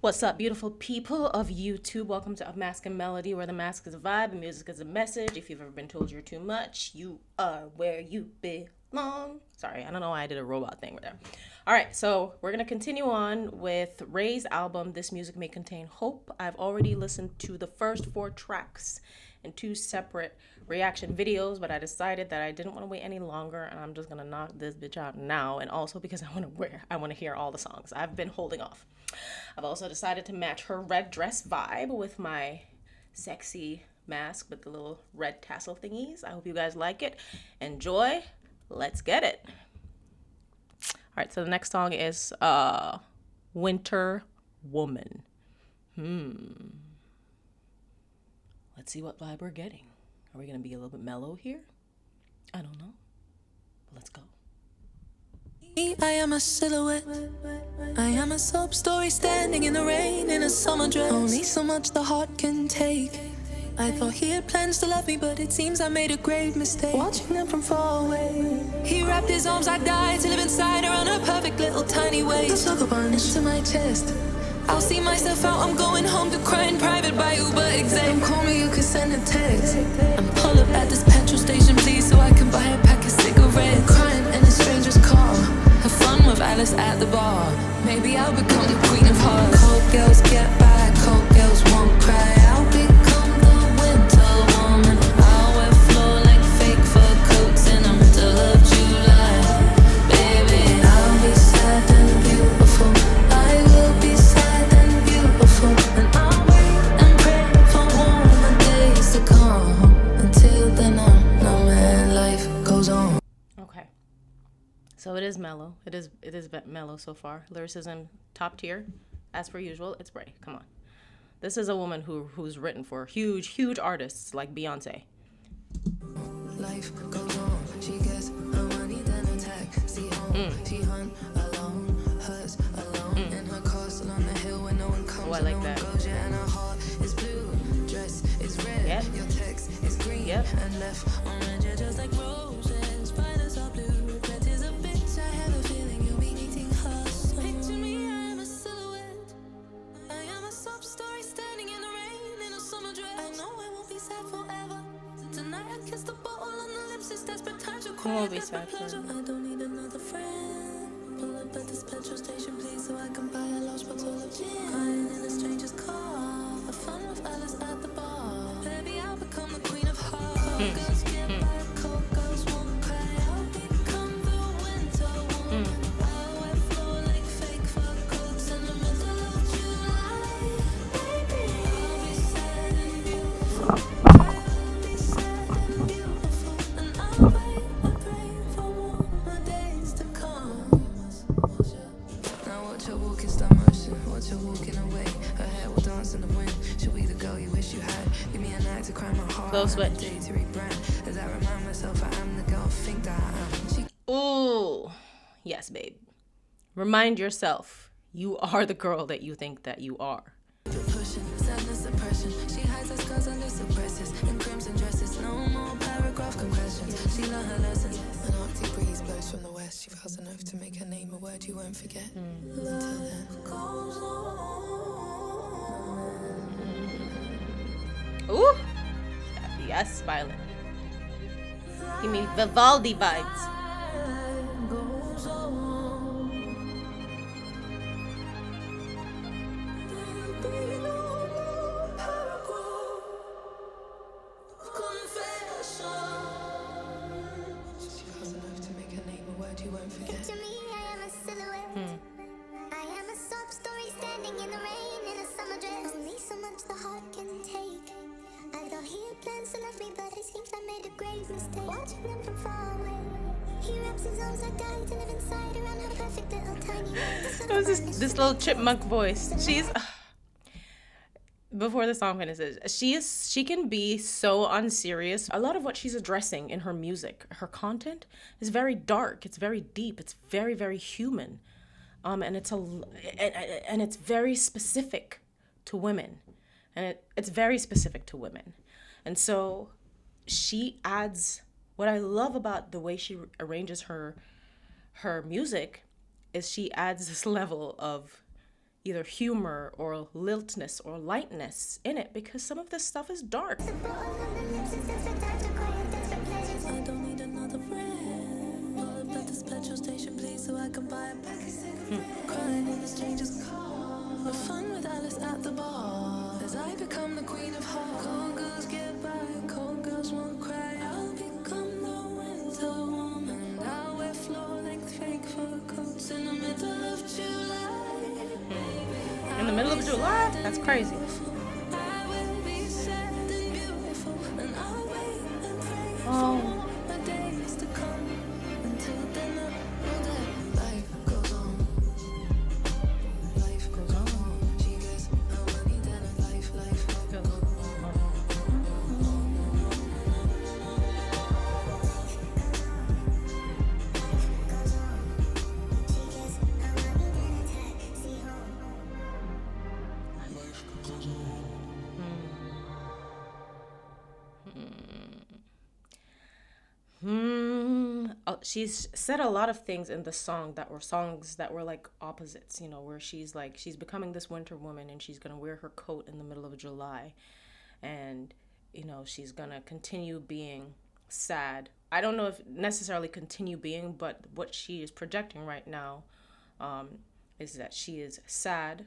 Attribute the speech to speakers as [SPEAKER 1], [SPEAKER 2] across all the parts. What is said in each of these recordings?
[SPEAKER 1] What's up, beautiful people of YouTube? Welcome to A Mask and Melody, where the mask is a vibe and music is a message. If you've ever been told you're too much, you are where you belong. Sorry, I don't know why I did a robot thing with that. All right, so we're going to continue on with RAYE's album, This Music May Contain Hope. I've already listened to the first 4 tracks in 2 separate reaction videos, but I decided that I didn't want to wait any longer, and I'm just going to knock this bitch out now, and also because I want to hear all the songs. I've been holding off. I've also decided to match her red dress vibe with my sexy mask with the little red tassel thingies. I hope you guys like it. Enjoy. Let's get it. All right, so the next song is Winter Woman. Let's see what vibe we're getting. Are we going to be a little bit mellow here? I don't know. But let's go.
[SPEAKER 2] I am a silhouette. I am a sob story standing in the rain in a summer dress. Only so much the heart can take. I thought he had plans to love me, but it seems I made a grave mistake. Watching them from far away. He wrapped his arms, I died to live inside her on her perfect little tiny waist. The sugar bun into my chest. I'll see myself out, I'm going home to cry in private by Uber exec. Don't call me, you can send a text. And pull up at this petrol station, please, so I can buy a pack of cigarettes. Crying in a stranger's car. Have fun with Alice at the bar. Maybe I'll become the queen of hearts. Cold girls get by, cold girls won't cry. I'll become the winter woman. I'll wear floor like fake fur coats in the middle of July. Baby, I'll be sad and beautiful. I will be sad and beautiful. And I'll wait and pray for warmer days to come. Until then, I'm no man, life goes on.
[SPEAKER 1] Okay. So it is mellow. It is mellow so far. Lyricism top tier, as per usual. It's Ray. Come on. This is a woman who's written for huge artists like Beyonce.
[SPEAKER 2] Life goes on. She gets her money, then attack. See home. She hunt alone, hurts alone. In her castle on the hill where no one comes.
[SPEAKER 1] Oh, I like
[SPEAKER 2] no
[SPEAKER 1] that.
[SPEAKER 2] one goes. Yeah, and her heart is blue. Dress is red.
[SPEAKER 1] Yep.
[SPEAKER 2] Your text is green.
[SPEAKER 1] Yep.
[SPEAKER 2] And left orange. You're just like roses. Spiders are blue. Red is a bitch. I have a feeling you'll be eating her. Picture me, I am a silhouette. I am a sob story standing in the rain in a summer dress. I know I won't be sad forever. Tonight I kiss the bottle on the lips. It's desperate time to cry.
[SPEAKER 1] won't be sad
[SPEAKER 2] Pleasure. I don't need another friend. Pull up at this petrol station, please, so I can buy a large bottle of gin. Crying in a stranger's car. Have fun with Alice at the bar. Baby, I'll become the queen of hearts. Girls get by, cold girls won't cry. I'll become the winter woman. I'll wear floor like fake fur coats in the middle of July. Baby, I'll be sad and beautiful. I'll be sad and beautiful. And I'll wait and pray for warmer days to come. Now watch her walk in slow motion. Watch her walking away. Her hair will dance in the wind. She'll be the girl you wish you had. Give me a night to cry my heart.
[SPEAKER 1] Go switch.
[SPEAKER 2] A day to rebrand. As I remind myself I am the girl I think that I am. She
[SPEAKER 1] Ooh. Yes, babe. Remind yourself you are the girl that you think that you are.
[SPEAKER 2] pushing, sadness, suppression. She hides her scars under suppressors. In crimson dresses, no more paragraph concretions. She learned her lessons. An Arctic breeze blows from the west. She vows an oath to make her name a word you won't forget. Until then. Goes on.
[SPEAKER 1] Ooh. Yes, Violet. Give me Vivaldi vibes.
[SPEAKER 2] Goes on. There'll be no more paragraph of confession. She vows an oath to make her name a word you won't forget.
[SPEAKER 3] To me, I am a silhouette. I am a sob story standing in the rain in a summer dress. Only so much the heart can take. I thought he had plans to love me, but it seems I made a grave mistake. Watching them from far away. He wraps his arms, I died to live inside around her perfect little tiny waist.
[SPEAKER 1] It was this little chipmunk voice. She's before the song finishes, she can be so unserious. A lot of what she's addressing in her music, her content is very dark. It's very deep. It's very, very human, and it's very specific to women, and it's very specific to women, and so she adds. What I love about the way she arranges her music is she adds this level of either humor or liltness or lightness in it, because some of this stuff is dark.
[SPEAKER 2] I don't need another friend. Pull up at this petrol station, please, so I can buy a pack of cigarettes. Crying in the stranger's car. For fun with Alice at the bar. As I become the queen of hearts. Cold girls get by, cold girls won't cry. I'll become the winter woman. I'll wear floor-length fake fur coats in the middle of July.
[SPEAKER 1] In the middle of July? That's crazy.
[SPEAKER 2] I will be sad and beautiful, and I'll wait and pray
[SPEAKER 1] Oh.
[SPEAKER 2] for my days to come. Until then, I know that life goes on. Life goes on. She gets her money, then her life goes on.
[SPEAKER 1] She's said a lot of things in the song that were songs that were like opposites, you know, where she's like, she's becoming this winter woman and she's gonna wear her coat in the middle of July, and you know, she's gonna continue being sad. I don't know if necessarily continue being, but what she is projecting right now is that she is sad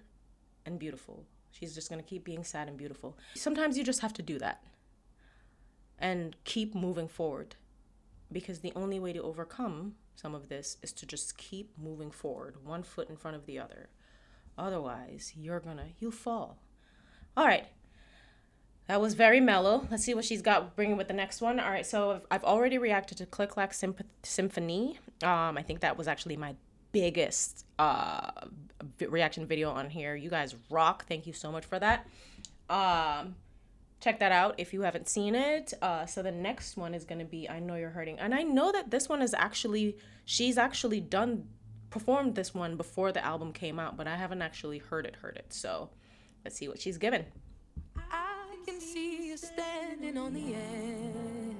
[SPEAKER 1] and beautiful. She's just gonna keep being sad and beautiful. Sometimes you just have to do that and keep moving forward, because the only way to overcome some of this is to just keep moving forward, one foot in front of the other. Otherwise, you'll fall. All right. That was very mellow. Let's see what she's got bringing with the next one. All right, so I've already reacted to Click Clack Symphony. I think that was actually my biggest reaction video on here. You guys rock. Thank you so much for that. Check that out if you haven't seen it. So the next one is going to be I Know You're Hurting. And I know that this one is she's actually performed this one before the album came out, but I haven't actually heard it. So let's see what she's given.
[SPEAKER 2] I can see you standing on the edge.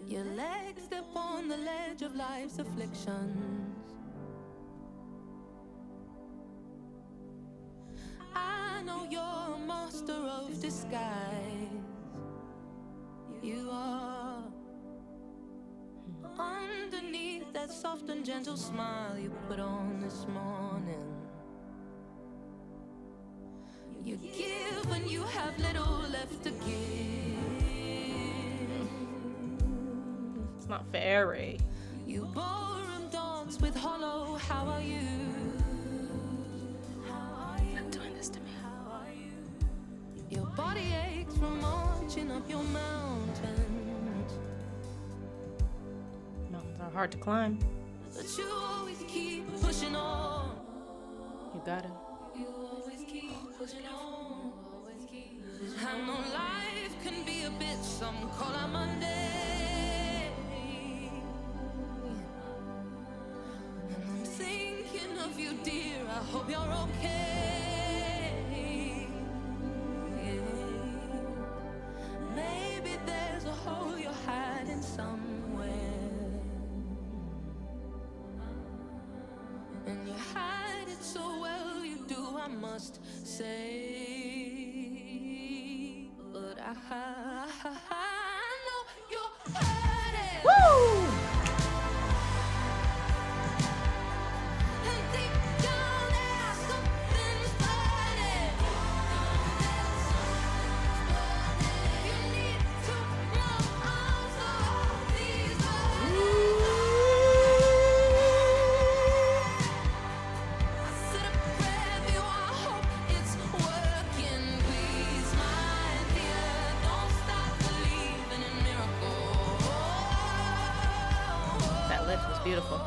[SPEAKER 2] Your legs step on the ledge of life's afflictions. I know you're a master of disguise. You are. Underneath that soft and gentle smile you put on this morning, you give when you have little left to give.
[SPEAKER 1] It's not fair, Ray.
[SPEAKER 2] You ballroom dance with hollow, how are you?
[SPEAKER 1] Stop doing this to me.
[SPEAKER 2] Your body aches from marching up your mountains.
[SPEAKER 1] Mountains are hard to climb.
[SPEAKER 2] But you always keep pushing on.
[SPEAKER 1] You gotta.
[SPEAKER 2] You always keep pushing on. I know life can be a bitch, some call her Monday. And I'm thinking of you, dear, I hope you're okay. Maybe there's a hole you're hiding somewhere, and you hide it so well, you do, I must say. But I know you're hurting.
[SPEAKER 1] Woo!
[SPEAKER 2] And deep down there, something's burning. You need to move on, so these I said a prayer for you, I hope it's working. Please, my dear, don't stop believing in miracles.
[SPEAKER 1] That lift was beautiful.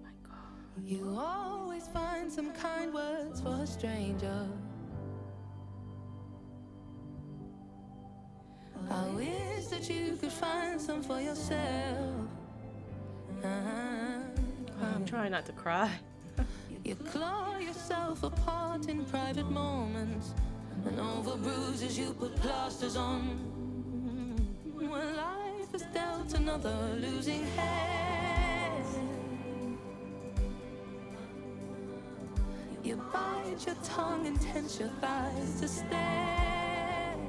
[SPEAKER 1] My God.
[SPEAKER 2] You always find some kind words for a stranger. I wish that you could find some for yourself.
[SPEAKER 1] I'm trying not to cry.
[SPEAKER 2] You claw yourself apart in private moments, and over bruises you put plasters on. When life has dealt another another losing hand. You bite your tongue and tense your thighs to stand.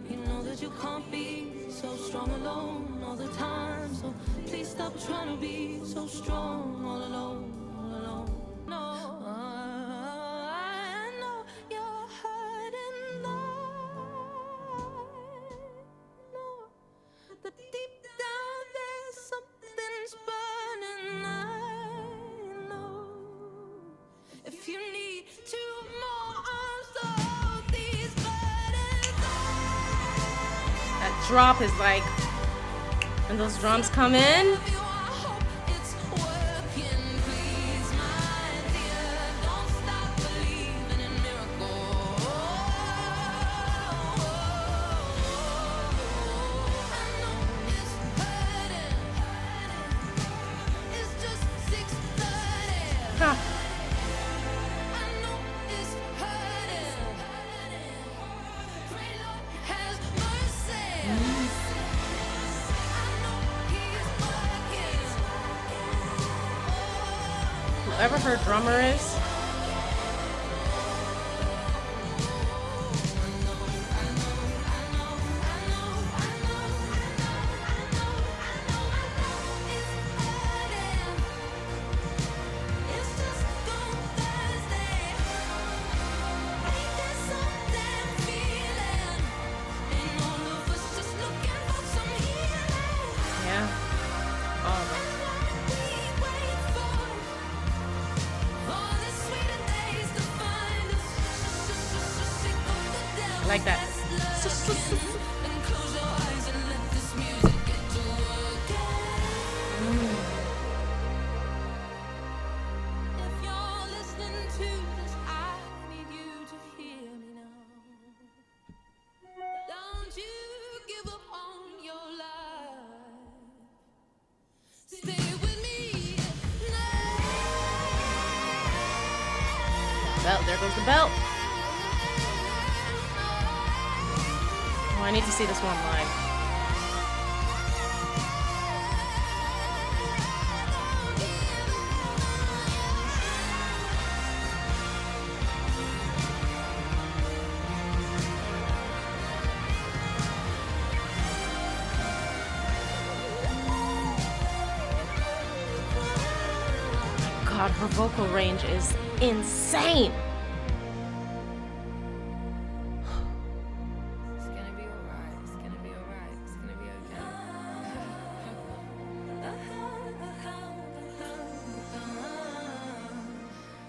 [SPEAKER 2] You know that you can't be so strong alone all the time. So please stop trying to be so strong all alone, all alone. No, I know you're hurting, I know that deep down there's something's burning. I know if you need two more arms to hold these burdens.
[SPEAKER 1] That drop is like, when those drums come in. Huh. Whoever her drummer is, yeah, all of them. I like that.
[SPEAKER 2] If you're listening to this, I need you to hear me now. Don't you give up on your life. Stay with me now.
[SPEAKER 1] Belt, there goes the belt. Oh, I need to see this one live. God, her vocal range is insane.
[SPEAKER 2] It's gonna be alright. It's gonna be alright. It's gonna be okay.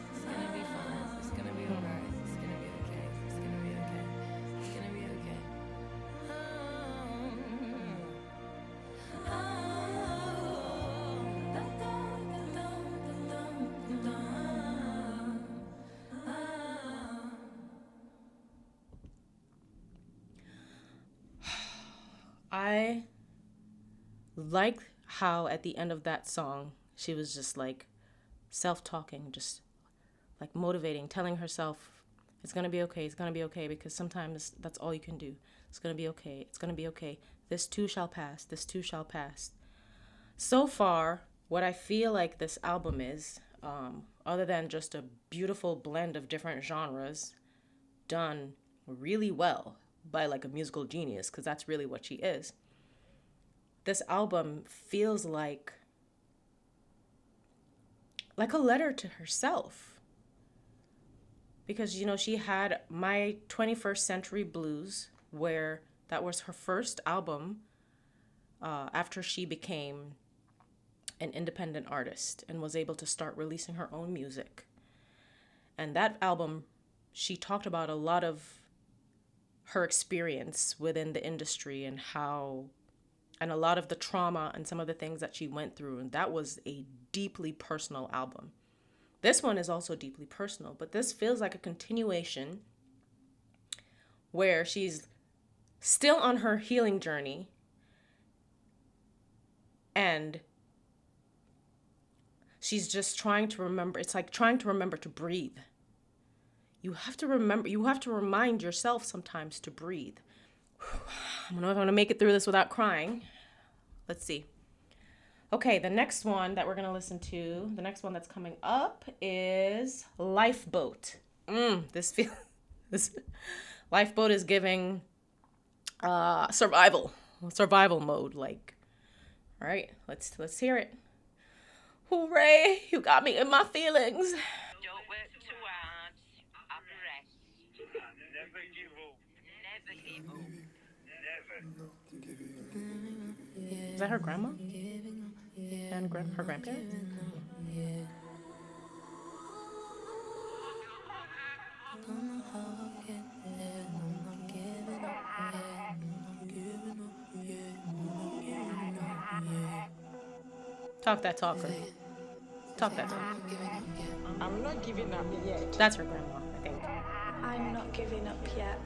[SPEAKER 2] It's gonna be fine. It's gonna be alright. It's gonna be okay. It's gonna be okay. It's gonna be okay.
[SPEAKER 1] I like how at the end of that song, she was just like self-talking, just like motivating, telling herself it's going to be okay, it's going to be okay, because sometimes that's all you can do. It's going to be okay, it's going to be okay. This too shall pass, this too shall pass. So far, what I feel like this album is, other than just a beautiful blend of different genres done really well by like a musical genius, because that's really what she is. This album feels like a letter to herself, because, you know, she had My 21st Century Blues, where that was her first album after she became an independent artist and was able to start releasing her own music. And that album, she talked about a lot of her experience within the industry and a lot of the trauma and some of the things that she went through. And that was a deeply personal album. This one is also deeply personal, but this feels like a continuation where she's still on her healing journey and she's just trying to remember. It's like trying to remember to breathe. You have to remember, you have to remind yourself sometimes to breathe. I don't know if I'm going to make it through this without crying. Let's see. Okay, the next one that we're going to listen to, the next one that's coming up is Lifeboat. This Lifeboat is giving survival mode. Like, all right, let's hear it. Hooray! You got me in my feelings.
[SPEAKER 4] Don't work too hard. Have a rest. Never give up. Never give up. Never.
[SPEAKER 1] Is that her grandma? And her grandparents? Talk that talk, girl. Talk that talk.
[SPEAKER 5] I'm not giving up yet.
[SPEAKER 1] That's her grandma, I think.
[SPEAKER 6] I'm not giving up yet.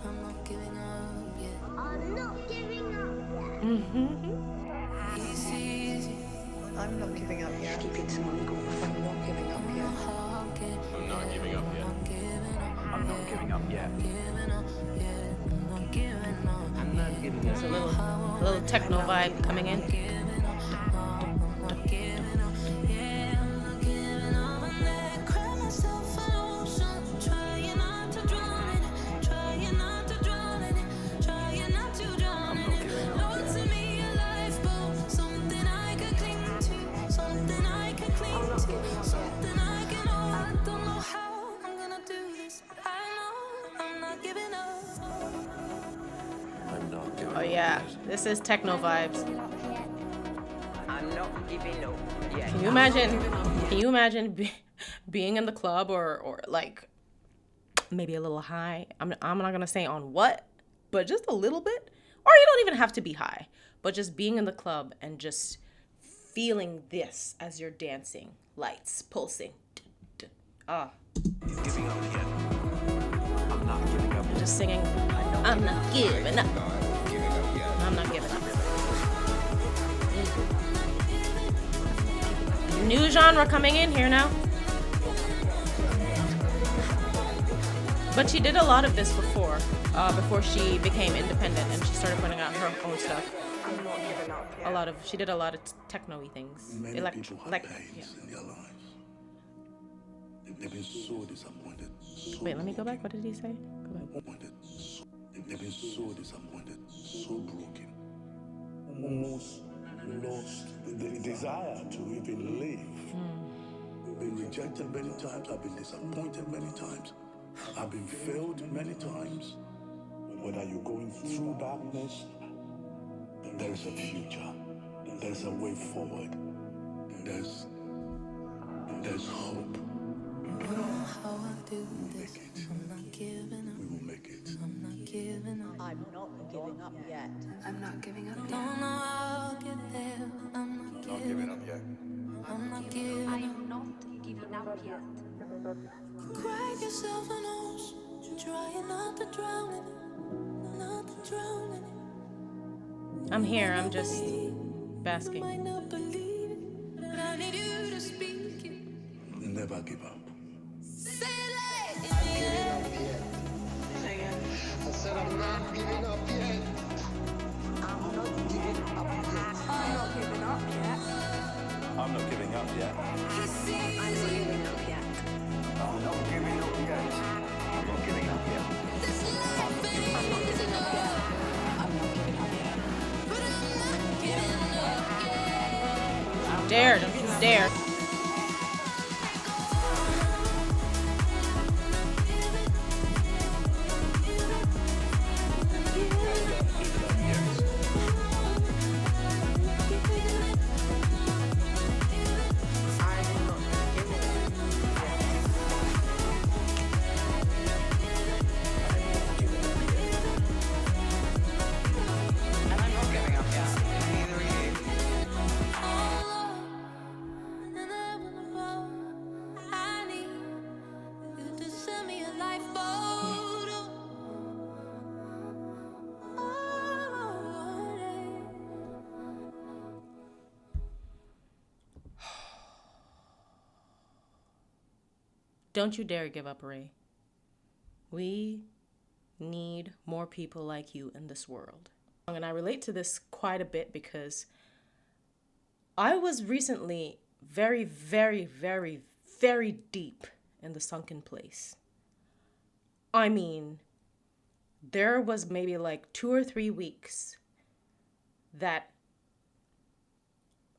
[SPEAKER 2] I'm not giving up yet.
[SPEAKER 3] I'm not giving up.
[SPEAKER 2] Easy.
[SPEAKER 5] I'm not giving up yet.
[SPEAKER 6] Keep it to my goal.
[SPEAKER 5] I'm not giving up yet.
[SPEAKER 7] I'm not giving up yet. I'm not giving up yet. I'm not giving
[SPEAKER 1] There's a little techno vibe coming in. Oh yeah, this is techno vibes.
[SPEAKER 4] I'm not giving up yet.
[SPEAKER 1] Can you imagine being in the club or like maybe a little high? I'm not gonna say on what, but just a little bit. Or you don't even have to be high, but just being in the club and just feeling this as you're dancing, lights pulsing. Ah,
[SPEAKER 7] giving up yet. I'm not giving up yet.
[SPEAKER 1] just singing. I'm not giving up. I'm not giving up. New genre coming in here now. But she did a lot of this before she became independent and she started putting out her own stuff.
[SPEAKER 5] I'm not giving up yet.
[SPEAKER 1] She did a lot of techno-y things.
[SPEAKER 8] Many people have pains in their lives. They've been so disappointed.
[SPEAKER 1] Wait, let me go back. What did he say? Go back.
[SPEAKER 8] They've been so disappointed, so broken. Almost lost the desire to even live. Been rejected many times. I've been disappointed many times. I've been failed many times. Whether you're going through darkness, there is a future. There's a way forward. There's hope. We will make it. We will make it.
[SPEAKER 2] I'm not giving up.
[SPEAKER 5] I'm not giving up yet.
[SPEAKER 6] I'm not giving up yet.
[SPEAKER 2] Don't know how I'll get there. I'm not giving up
[SPEAKER 7] yet.
[SPEAKER 2] I'm not giving up.
[SPEAKER 3] I'm not giving up yet.
[SPEAKER 2] Cry yourself a nose. Trying not to drown in it. Not to drown in it.
[SPEAKER 1] I'm here. I'm just
[SPEAKER 2] Might
[SPEAKER 1] basking.
[SPEAKER 2] not believe it, but I need you to speak it.
[SPEAKER 8] Never give up.
[SPEAKER 2] Say it like
[SPEAKER 5] I said I'm not giving up yet. I'm not giving up yet.
[SPEAKER 6] I'm not giving up yet.
[SPEAKER 7] I'm not giving up yet.
[SPEAKER 2] he sees
[SPEAKER 6] I'm not giving up yet.
[SPEAKER 7] I'm not giving up yet. I'm not giving up yet.
[SPEAKER 2] this life
[SPEAKER 6] I'm not giving up yet. I'm not giving up yet.
[SPEAKER 2] but I'm not giving up yet.
[SPEAKER 1] I'm dared. I'm dared.
[SPEAKER 5] I'm not giving up yet. And I'm not giving up yet. Neither are you.
[SPEAKER 2] And heaven above, I need you to send me a lifeboat.
[SPEAKER 1] Don't you dare give up, Ray. We need more people like you in this world. And I relate to this quite a bit because I was recently very, very, very, very deep in the sunken place. I mean, there was maybe like 2 or 3 weeks that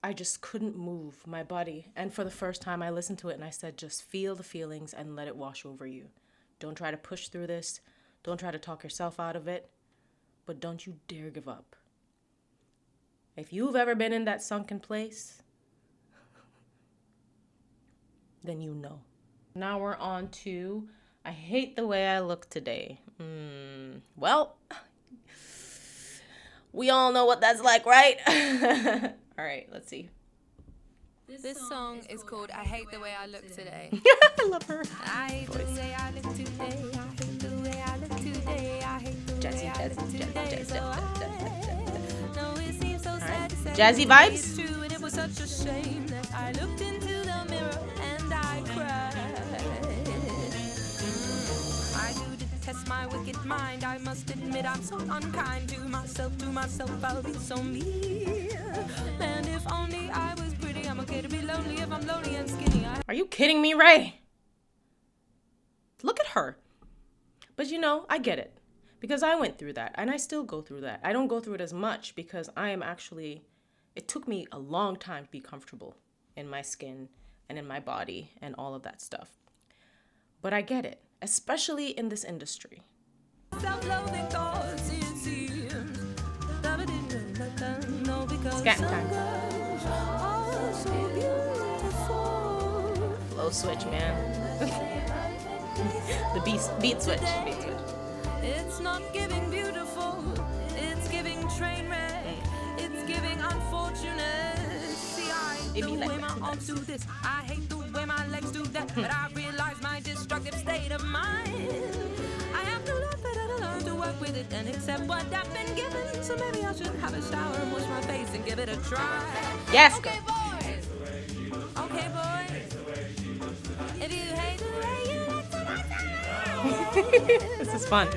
[SPEAKER 1] I just couldn't move my body. And for the first time, I listened to it and I said, just feel the feelings and let it wash over you. Don't try to push through this. Don't try to talk yourself out of it. But don't you dare give up. If you've ever been in that sunken place, then you know. Now we're on to, I hate the way I look today. Well, we all know what that's like, right? All right, let's see.
[SPEAKER 2] This song is called I Hate the Way I Look Today.
[SPEAKER 1] I love her.
[SPEAKER 2] I hate the way I look today. I hate the way I look today. I hate the way I look today. No, it seems so sad to say.
[SPEAKER 1] Jazzy vibes?
[SPEAKER 2] It's true, and it was such a shame that I looked into the mirror and I cried. I do detest my wicked mind. I must admit I'm so unkind to myself. I'll be so mean. And if only I was pretty, I'm okay to be lonely if I'm lonely and skinny.
[SPEAKER 1] Are you kidding me, Ray? Look at her. But you know, I get it. Because I went through that, and I still go through that. I don't go through it as much because it took me a long time to be comfortable in my skin and in my body and all of that stuff. But I get it, especially in this industry.
[SPEAKER 2] Self-loathing thoughts, it seems.
[SPEAKER 1] Scat time.
[SPEAKER 2] Oh, so beautiful.
[SPEAKER 1] Flow switch, man. The beat switch.
[SPEAKER 2] It's not giving beautiful, it's giving train wreck, it's giving unfortunate. See, I hate the way my arms do this, I hate the way my legs do that, but I realize my destructive state of mind. I have to learn better to learn to work with it and accept what I've been given. So maybe I should have a shower and wash my face and give it a try.
[SPEAKER 1] Yes.
[SPEAKER 2] Okay, boys. Okay, boys. If you hate the way you look tonight.
[SPEAKER 1] This is fun.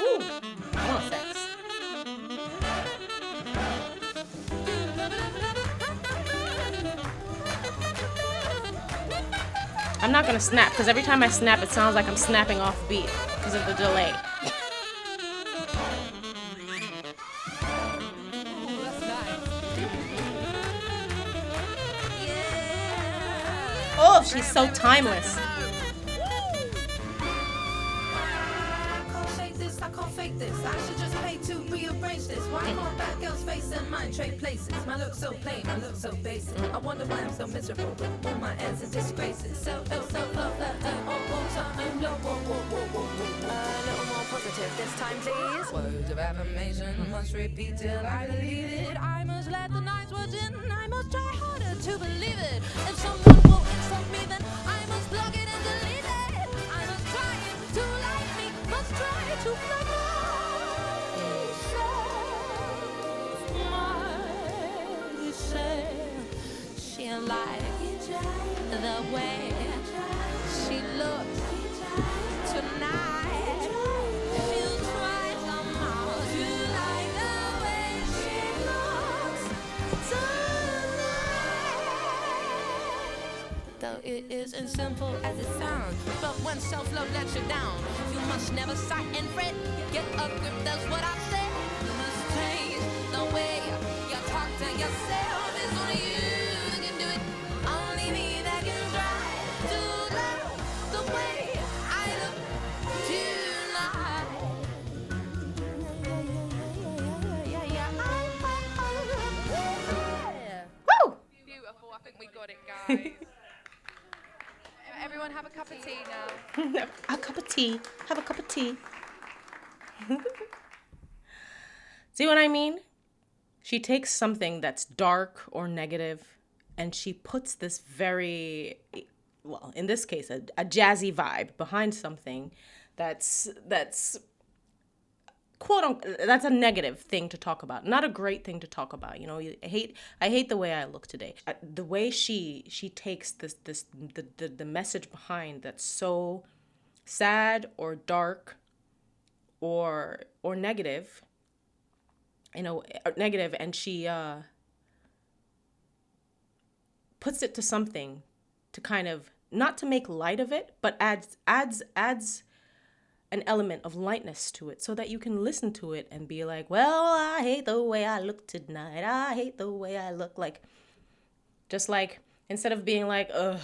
[SPEAKER 1] Ooh, I want sex. I'm not gonna snap because every time I snap, it sounds like I'm snapping off beat because of the delay. Oh, she's so timeless.
[SPEAKER 2] I can't fake this. I should just pay to rearrange this. Why can't that girl's face and mine trade places? My look so plain, my look so basic. I wonder why I'm so miserable with all my ends and disgraces. So, a little more positive this time, please. Words of affirmation must repeat till I believe it. I must let the nice words in. I must try harder to believe it. If someone will insult me, then I must block it and delete it. I must try to like me, must try to fly myself. She'll like the way she looks tonight. She'll try somehow to like the way she looks tonight. Though it isn't simple as it sounds, but when self-love lets you down, you must never sigh and fret. Get a grip, that's what I said. You must change the way you talk to yourself. It's only you that can do it. Only me that can try to love the way I look tonight.
[SPEAKER 1] Woo!
[SPEAKER 6] Beautiful. I think we got it, guys. Everyone have a cup of tea now.
[SPEAKER 1] A cup of tea. Have a cup of tea. See what I mean? She takes something that's dark or negative and she puts this very, well, in this case, a jazzy vibe behind something that's that's a negative thing to talk about, not a great thing to talk about. You know, I hate the way I look today. The way she takes the message behind that's so sad or dark or negative, negative, and she puts it to something to kind of, not to make light of it, but adds an element of lightness to it so that you can listen to it and be like, well, I hate the way I look tonight. I hate the way I look. Like, just like, instead of being like, ugh,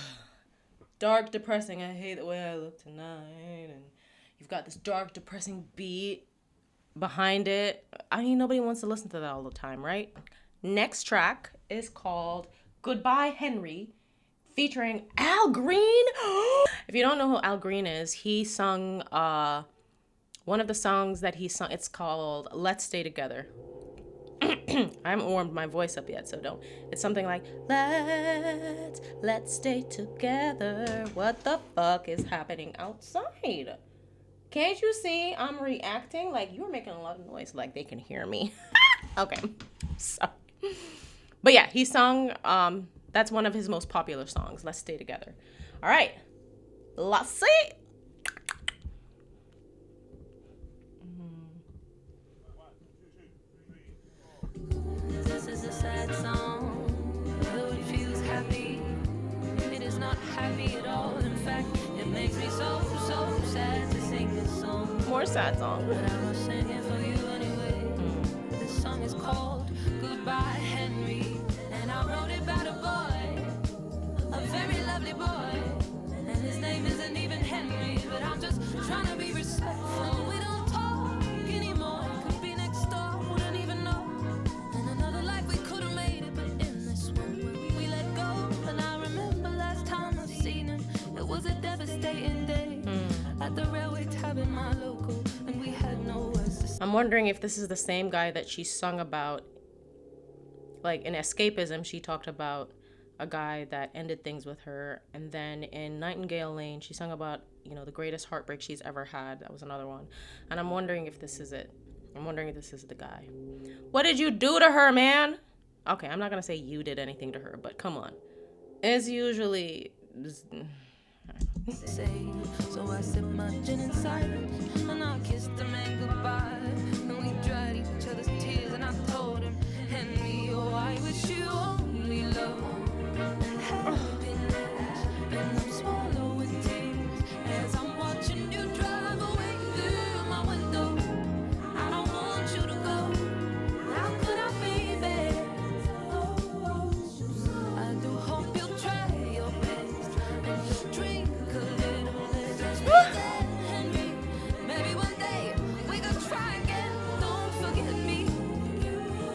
[SPEAKER 1] dark, depressing, I hate the way I look tonight, and you've got this dark, depressing beat behind it. I mean, nobody wants to listen to that all the time, right? Next track is called Goodbye Henry, featuring Al Green. If you don't know who Al Green is, he sung one of the songs that he sung. It's called Let's Stay Together. I haven't warmed my voice up yet, so don't. It's something like, let's stay together. What the fuck is happening outside? Can't you see I'm reacting? Like, you're making a lot of noise, like they can hear me. Okay, sorry. But yeah, he sung, that's one of his most popular songs, Let's Stay Together. All right, let's see.
[SPEAKER 2] This is a sad song, though it feels happy. It is not happy at all. In fact, it makes me so sad to sing this song.
[SPEAKER 1] More sad song.
[SPEAKER 2] But I will sing it for you anyway. This song is called Goodbye Henry, and I wrote it about a boy, a very lovely boy, and his name isn't even Henry, but I'm just trying to be respectful. We don't talk anymore. Could be next door, wouldn't even know. In another life we could have made it, but in this one we let go. And I remember last time I seen him, it was a devastating day at the railway tab in my local, and we had no words to say.
[SPEAKER 1] I'm wondering if this is the same guy that she sung about. Like, in Escapism, she talked about a guy that ended things with her. And then in Nightingale Lane, she sung about, the greatest heartbreak she's ever had. That was another one. And I'm wondering if this is it. I'm wondering if this is the guy. What did you do to her, man? Okay, I'm not going to say you did anything to her, but come on. It's usually...
[SPEAKER 2] So I sipped my gin in silence, and I kissed the man goodbye, and we dried each other's tears, and I told him, Henry, oh, I wish you only love and happiness, and I'm swallowing tears as I'm watching you drive away through my window. I don't want you to go. How could I, baby? I do hope you'll try your best and you'll drink a little less. Henry, maybe one day we could try again. Don't forget me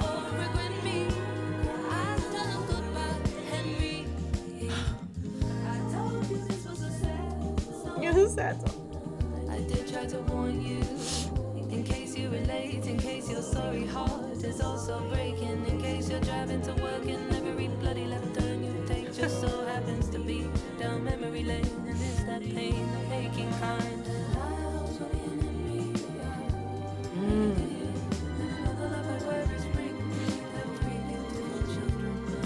[SPEAKER 2] or regret me. I tell him goodbye, Henry. I told you this was a sad song.
[SPEAKER 1] It was a sad song.
[SPEAKER 2] I did try to warn you, in case you relate, in case your sorry heart is also breaking, in case you're driving to work and every bloody left turn you take just so happens to be down memory lane, and it's that pain, the aching kind.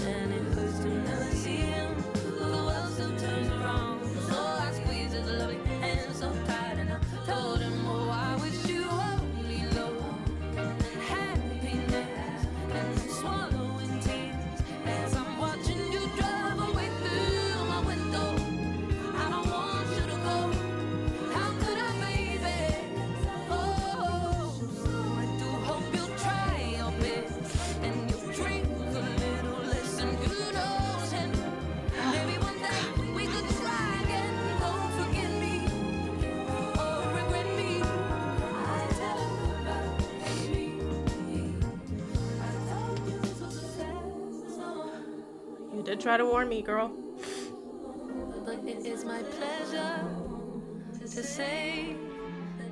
[SPEAKER 2] And it hurts to never see him, the world still turns around. So I squeezed his loving hand so tight, and I told him, oh, I wish you only love and happiness, and I'm swallowing tears as I'm watching you drive away through my window. I don't want you to go. How could I, baby? Oh, I do hope you'll try your best and you'll drink a little less, and who knows, and maybe one day we could try again. Don't forget me or regret me. I tell him goodbye, Henry. I told you this was a sad song,
[SPEAKER 1] You did try to warn me, girl.
[SPEAKER 2] but it is my pleasure to say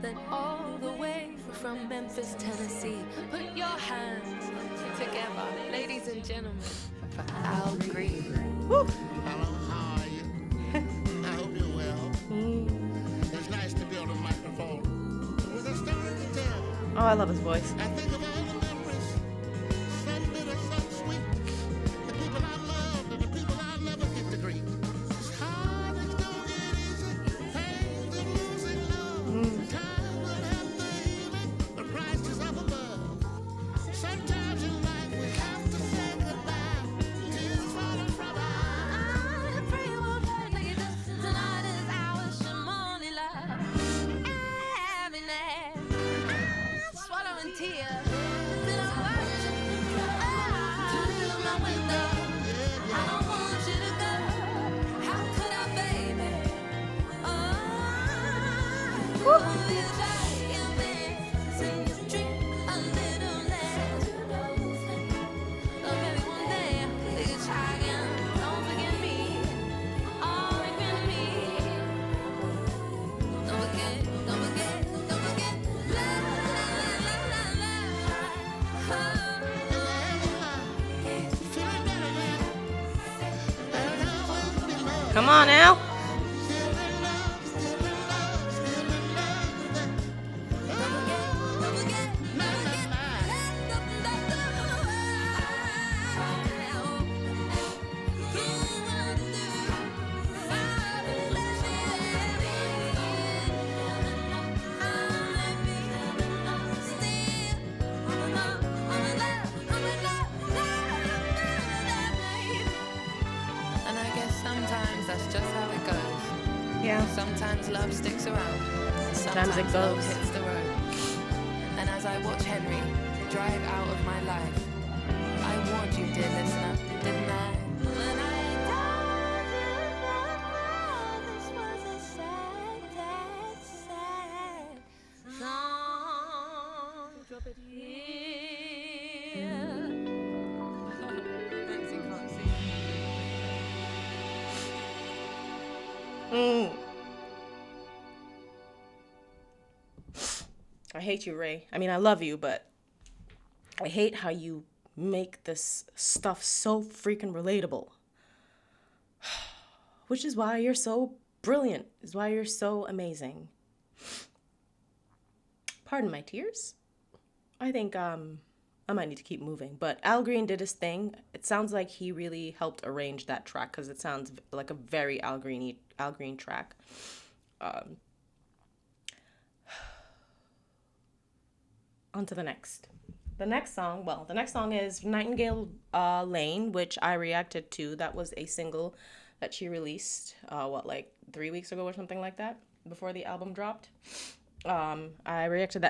[SPEAKER 2] that all the way from Memphis, Tennessee, put your hands together, ladies and gentlemen, for Al Green.
[SPEAKER 5] Hello, how are you? I hope you're well. It's nice to be on the microphone with a story to tell.
[SPEAKER 1] Oh, I love his voice.
[SPEAKER 5] I think of all the memories, so bitter, so sweet. The people I love and the people I never get to greet. It's hard to go get easy. Pain to losing love. Time without the healing. The prices up above. Sometimes in life we have to say goodbye. Tears falling from our eyes.
[SPEAKER 2] I pray you won't hurt like you just tonight is ours. Shimoni love. Happiness. Swallowing tears. Then I watch you through my window. I don't want you to go. How could I, baby? Oh, you try your best and you dream a little less. Oh, maybe one day you can try again. Don't forget me. Oh, forget me. Don't forget, don't forget, don't forget. Love, love, love, love, love.
[SPEAKER 5] Feeling better, man. And I will be loved.
[SPEAKER 1] Come on now.
[SPEAKER 5] Still in love, still in love, still in love.
[SPEAKER 2] Don't forget, never And I guess sometimes that's just how it goes.
[SPEAKER 1] Yeah.
[SPEAKER 2] Sometimes love sticks around.
[SPEAKER 1] Sometimes it
[SPEAKER 2] love
[SPEAKER 1] goes.
[SPEAKER 2] hits the road. And as I watch Henry drive out of my life, I warned you, dear listener, didn't I? When I told you that this was a sad, sad, sad song. Drop it here. Nancy can't see.
[SPEAKER 1] I hate you, Ray. I mean, I love you, but I hate how you make this stuff so freaking relatable. Which is why you're so brilliant. Is why you're so amazing. Pardon my tears. I think I might need to keep moving. But Al Green did his thing. It sounds like he really helped arrange that track because it sounds like a very Al Green track. On to the next. The next song is Nightingale Lane, which I reacted to. That was a single that she released, 3 weeks ago or something like that, before the album dropped. I reacted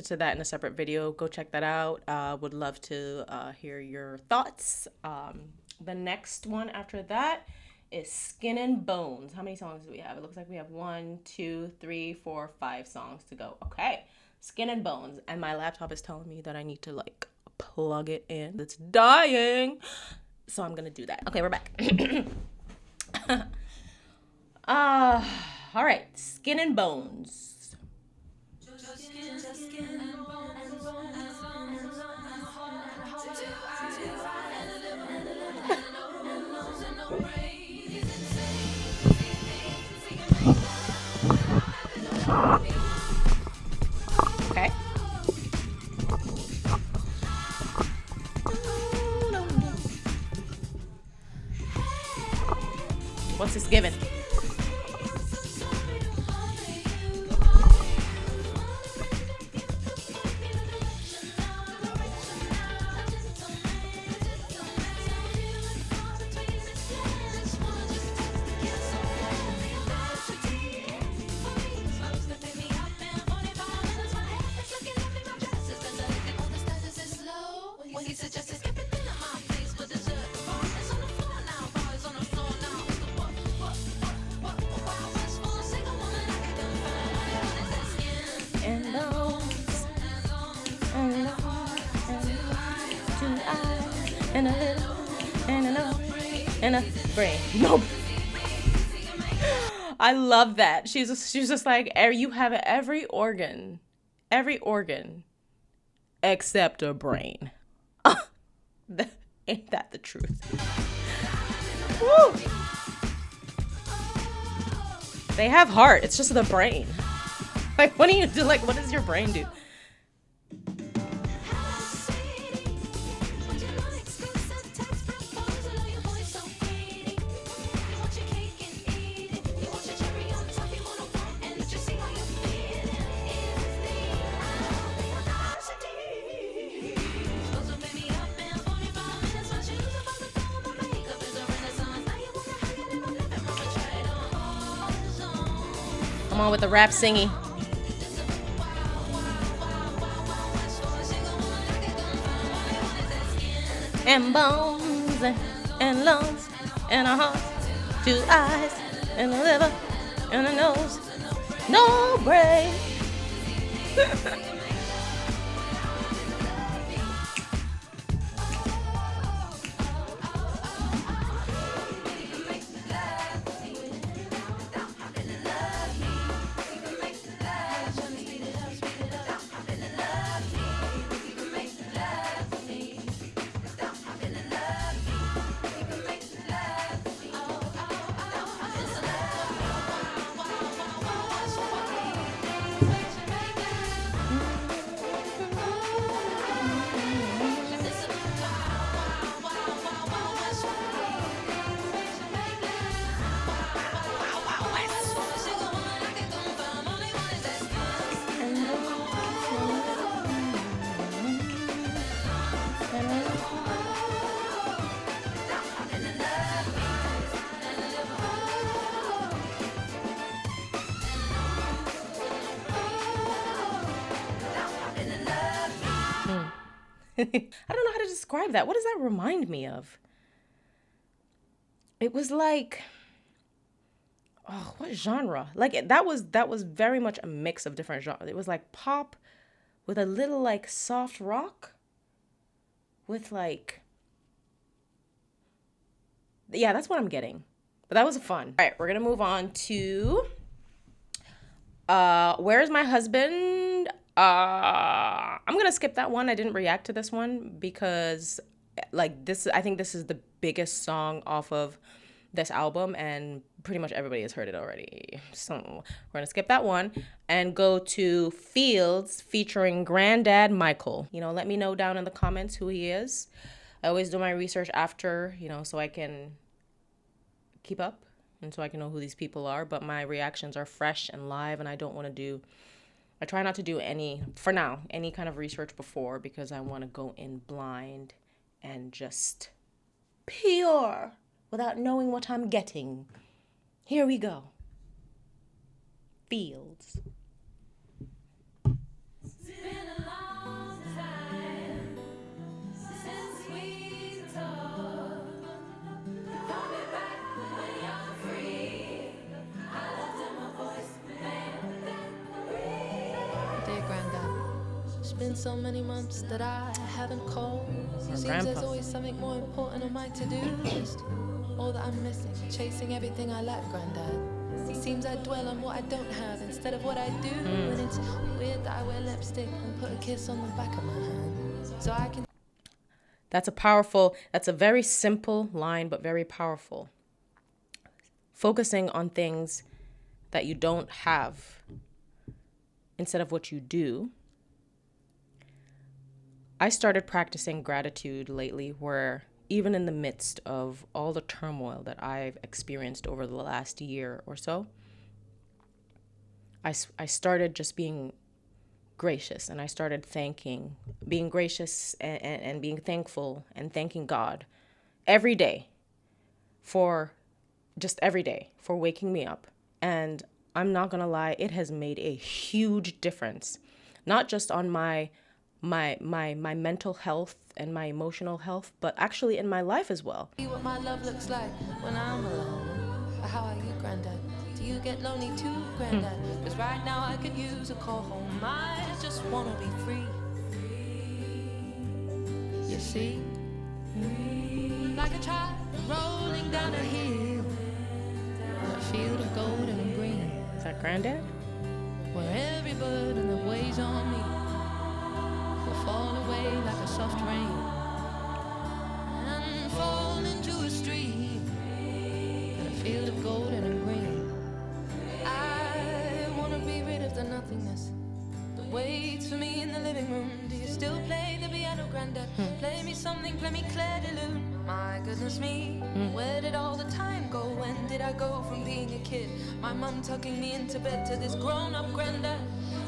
[SPEAKER 1] to that in a separate video. Go check that out. Would love to hear your thoughts. The next one after that is Skin and Bones. How many songs do we have? It looks like we have 1, 2, 3, 4, 5 songs to go. Okay. Skin and Bones, and my laptop is telling me that I need to plug it in. It's dying, so I'm gonna do that. Okay, we're back. All right, Skin and Bones. Okay. What's this giving? And a little, and a no, and a brain. Nope. I love that. She's just like, you have every organ except a brain. Ain't that the truth? Woo. They have heart. It's just the brain. Like, what do you do? Like, what does your brain do? Come on with the rap singing. And bones and lungs and a heart, 2 eyes and a liver and a nose, no brain. I don't know how to describe that. What does that remind me of? It was like, oh, what genre? Like that was very much a mix of different genres. It was like pop with a little like soft rock with like, yeah, that's what I'm getting. But that was fun. All right, we're gonna move on to Where's My Husband? I'm gonna skip that one. I didn't react to this one because like this, I think this is the biggest song off of this album and pretty much everybody has heard it already. So we're gonna skip that one and go to Fields featuring Granddad Michael. You know, let me know down in the comments who he is. I always do my research after, you know, so I can keep up and so I can know who these people are. But my reactions are fresh and live, and I try not to do any kind of research before because I want to go in blind and just pure without knowing what I'm getting. Here we go. Fields.
[SPEAKER 2] Been so many months that I haven't called. Seems there's always something more important on my to-do list. All that I'm missing, chasing everything I lack, Granddad. Seems I dwell on what I don't have instead of what I do. And it's weird that I wear lipstick and put a kiss on the back of my hand, so I can.
[SPEAKER 1] That's a very simple line, but very powerful. Focusing on things that you don't have instead of what you do. I started practicing gratitude lately where even in the midst of all the turmoil that I've experienced over the last year or so, I started just being gracious, and I started being gracious and being thankful and thanking God every day for waking me up. And I'm not gonna lie, it has made a huge difference, not just on my mental health and my emotional health, but actually in my life as well.
[SPEAKER 2] See what my love looks like when I'm alone. How are you, Granddad? Do you get lonely too, Granddad? Because right now I could use a call home. I just wanna be free. You see? Like a child rolling down a hill in a field of golden and green.
[SPEAKER 1] Is that Granddad?
[SPEAKER 2] Where every burden that weighs on me fall away like a soft rain and fall into a stream in a field of golden and green. I want to be rid of the nothingness that waits for me in the living room. Do you still play the piano, Granddad? Play me something, play me Claire de Lune. My goodness me, where did all the time go? When did I go from being a kid, my mum tucking me into bed, to this grown-up Granddad?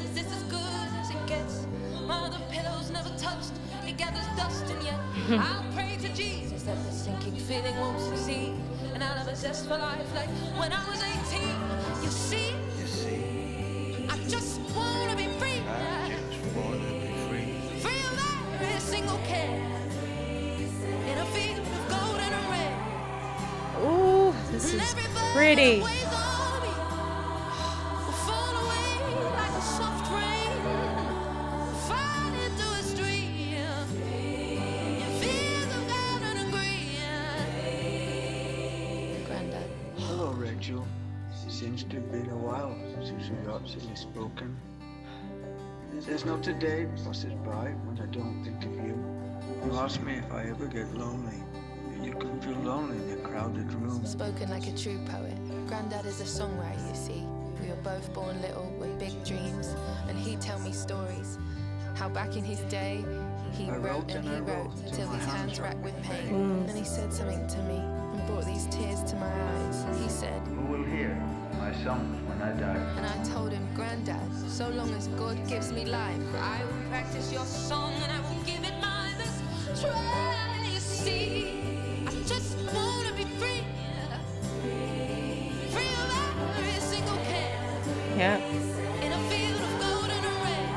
[SPEAKER 2] Is this as good as it gets? My other pillows never touched, it gathers dust, and yet I'll pray to Jesus that the sinking feeling won't succeed, and I'll have a zest for life like when I was 18. You see? see. I just wanna be free.
[SPEAKER 5] I just wanna be free.
[SPEAKER 2] Free of every single care. In a field of gold and a red.
[SPEAKER 1] Ooh, this
[SPEAKER 2] And
[SPEAKER 1] is
[SPEAKER 2] everybody
[SPEAKER 1] pretty.
[SPEAKER 2] that weighs on me will fall away like a soft rain. Fall into a stream. In fields of gold and a green. Granddad.
[SPEAKER 9] Hello, Rachel. Seems to have been a while since we've actually spoken. There's not a day passes by when I don't think of you. You ask me if I ever get lonely. You can feel lonely in a crowded room.
[SPEAKER 6] Spoken like a true poet. Granddad is a songwriter, you see. We were both born little with big dreams, and he'd tell me stories. How back in his day, he
[SPEAKER 9] I
[SPEAKER 6] wrote and he wrote till his hands racked with pain. Then he said something to me and brought these tears to my eyes. He said,
[SPEAKER 9] Who will hear my songs when I die?
[SPEAKER 6] and I told him, Granddad, so long as God gives me life, I will practice your song and I will give it mine. Let's try, you see. I just wanna be free. Free of every single care.
[SPEAKER 1] Yeah.
[SPEAKER 6] In a field of gold and a red.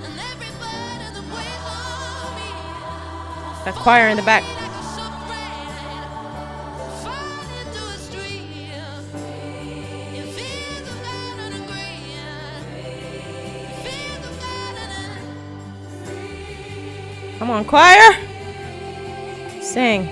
[SPEAKER 6] And every bird in the waves on me.
[SPEAKER 1] That choir in the back.
[SPEAKER 6] Like a soft rain. Fall into a stream. In fields of gold and a green. Fields of gold and a
[SPEAKER 1] Come on, choir. Sing.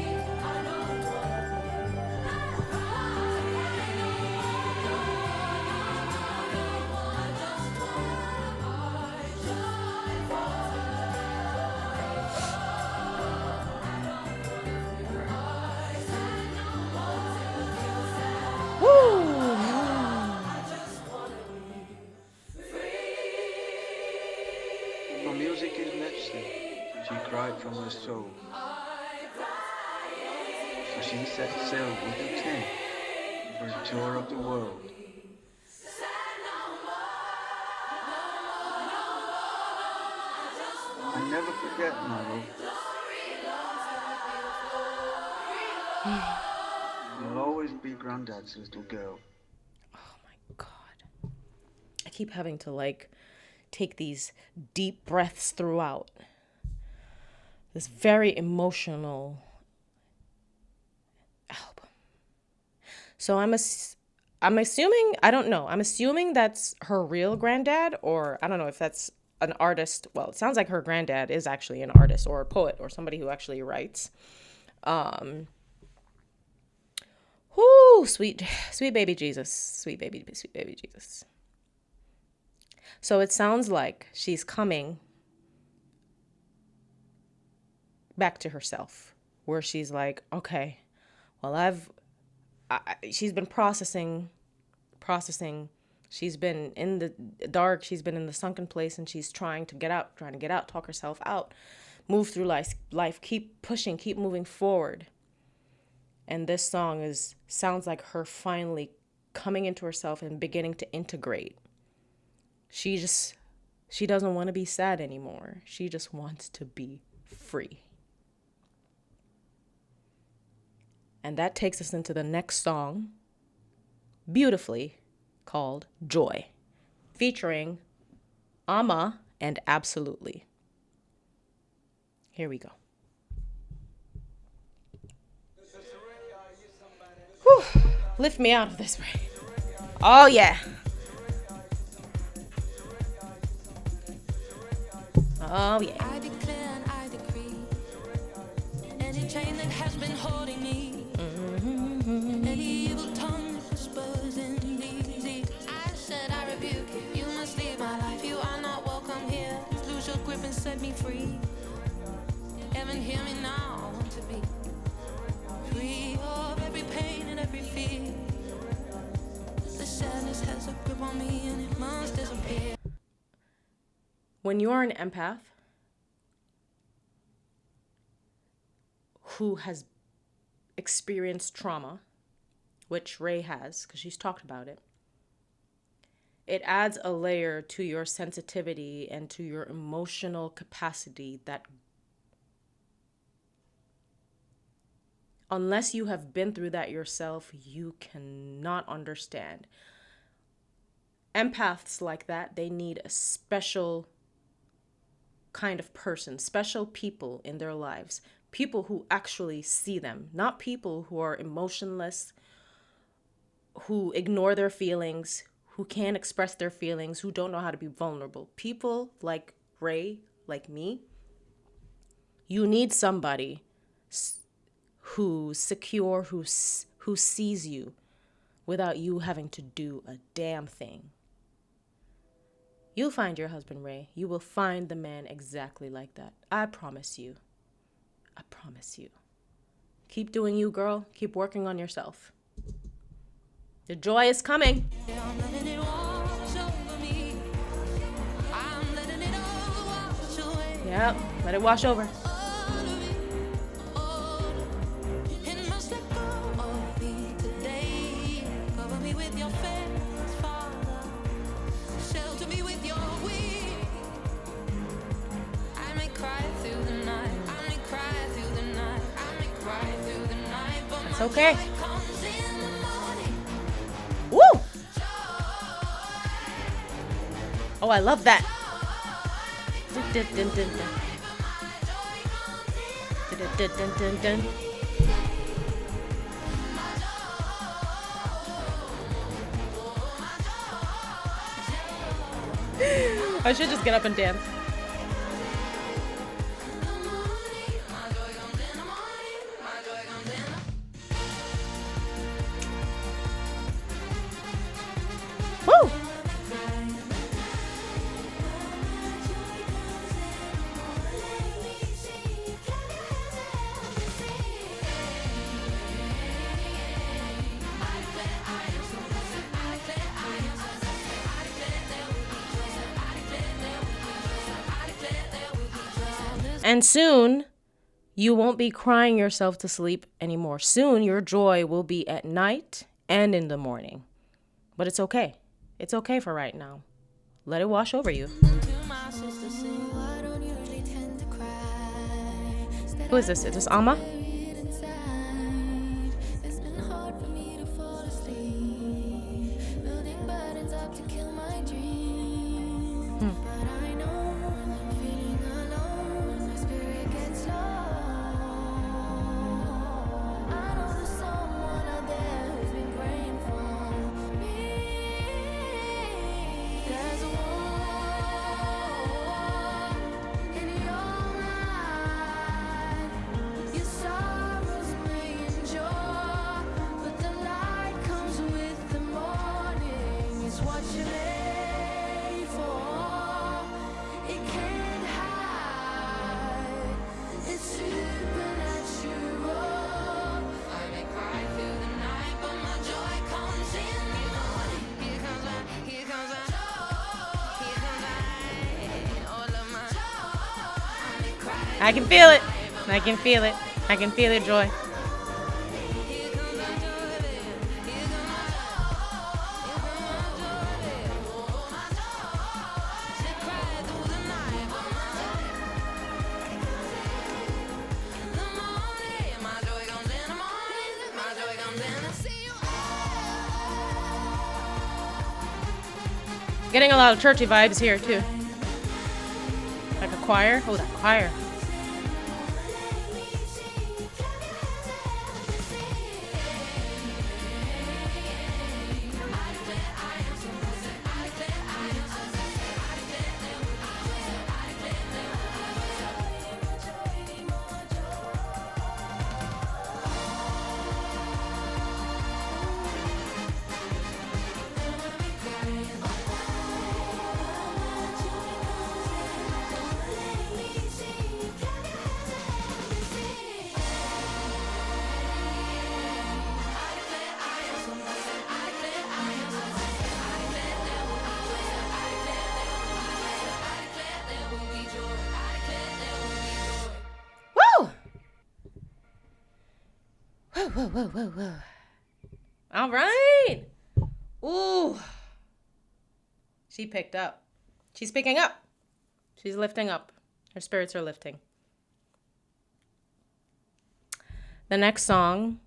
[SPEAKER 9] For music is medicine. She cried from her soul. So she set sail with a tent for a tour of the world. I never forget, Milo. You'll always be Granddad's little girl.
[SPEAKER 1] God. I keep having to take these deep breaths throughout. This very emotional album. So I'm assuming, I don't know. I'm assuming that's her real granddad, or I don't know if that's an artist. Well, it sounds like her granddad is actually an artist or a poet or somebody who actually writes. Sweet baby Jesus. Sweet baby Jesus. So it sounds like she's coming back to herself, where she's like, okay, well, she's been processing. She's been in the dark. She's been in the sunken place, and she's trying to get out, talk herself out, move through life, keep pushing, keep moving forward. And this song sounds like her finally coming into herself and beginning to integrate. She doesn't want to be sad anymore. She just wants to be free. And that takes us into the next song, beautifully called Joy, featuring Ama and Absolutely. Here we go. Whew. Lift me out of this rain. Oh, yeah. Oh, yeah.
[SPEAKER 2] I declare and I decree, any chain that has been holding me, any evil tongue that whispers in these ears, I said I rebuke you. You must leave my life. You are not welcome here. Lose your grip and set me free. Heaven, hear me now. I want to be free of every pain and every fear. The sadness has a grip on me and it must disappear.
[SPEAKER 1] When you're an empath who has experienced trauma, which Ray has, because she's talked about it, it adds a layer to your sensitivity and to your emotional capacity that, unless you have been through that yourself, you cannot understand. empaths like that, they need a special kind of person, special people in their lives, people who actually see them, not people who are emotionless, who ignore their feelings, who can't express their feelings, who don't know how to be vulnerable. People like Ray, like me, you need somebody who's secure, who sees you without you having to do a damn thing. You'll find your husband, Ray. You will find the man exactly like that. I promise you. I promise you. Keep doing you, girl. Keep working on yourself. The joy is coming. Yep, let it wash over. It's okay. Woo! Oh, I love that. Dun, dun, dun, dun. Dun, dun, dun, dun, dun. I should just get up and dance. Woo! And soon, you won't be crying yourself to sleep anymore. Soon, your joy will be at night and in the morning. But it's okay. It's okay for right now. Let it wash over you. Who is this? Is this Alma? I can feel it. I can feel it. I can feel it, joy. Getting a lot of churchy vibes here too. Like a choir. Oh, that choir. Whoa. All right. Ooh. She picked up. She's picking up. She's lifting up. Her spirits are lifting. The next song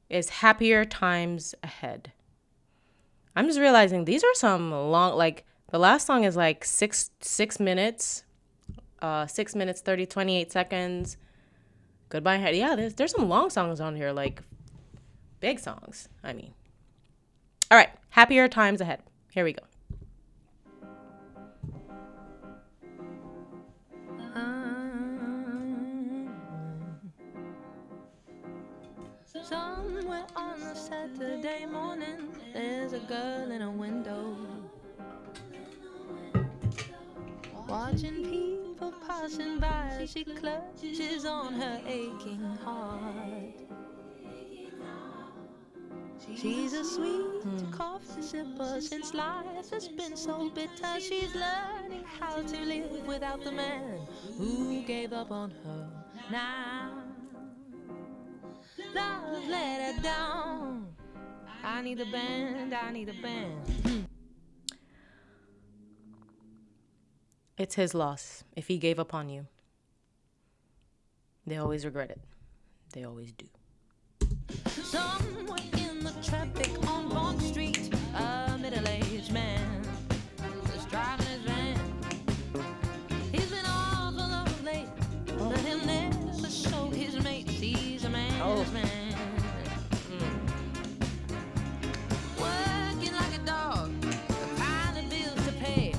[SPEAKER 1] is Happier Times Ahead. I'm just realizing these are some long, like the last song is like six minutes, 6 minutes, 28 seconds. Goodbye. Yeah, there's some long songs on here, like big songs. I mean, all right, happier times ahead. Here we go.
[SPEAKER 2] Somewhere on a Saturday morning, there's a girl in a window, watching people passing by. She clutches on her aching heart. She's a sweet coffee sipper. Since life has been so bitter, she's learning how to live without the man who gave up on her. Now love let her down. I need a band, I need a band.
[SPEAKER 1] It's his loss if he gave up on you. They always regret it. They always do.
[SPEAKER 2] Somewhere in the traffic on Bond Street, a middle-aged man is driving his van. He's been awful of late, but he'll never show his mates he's a man's man. Working like a dog, piling bills to pay.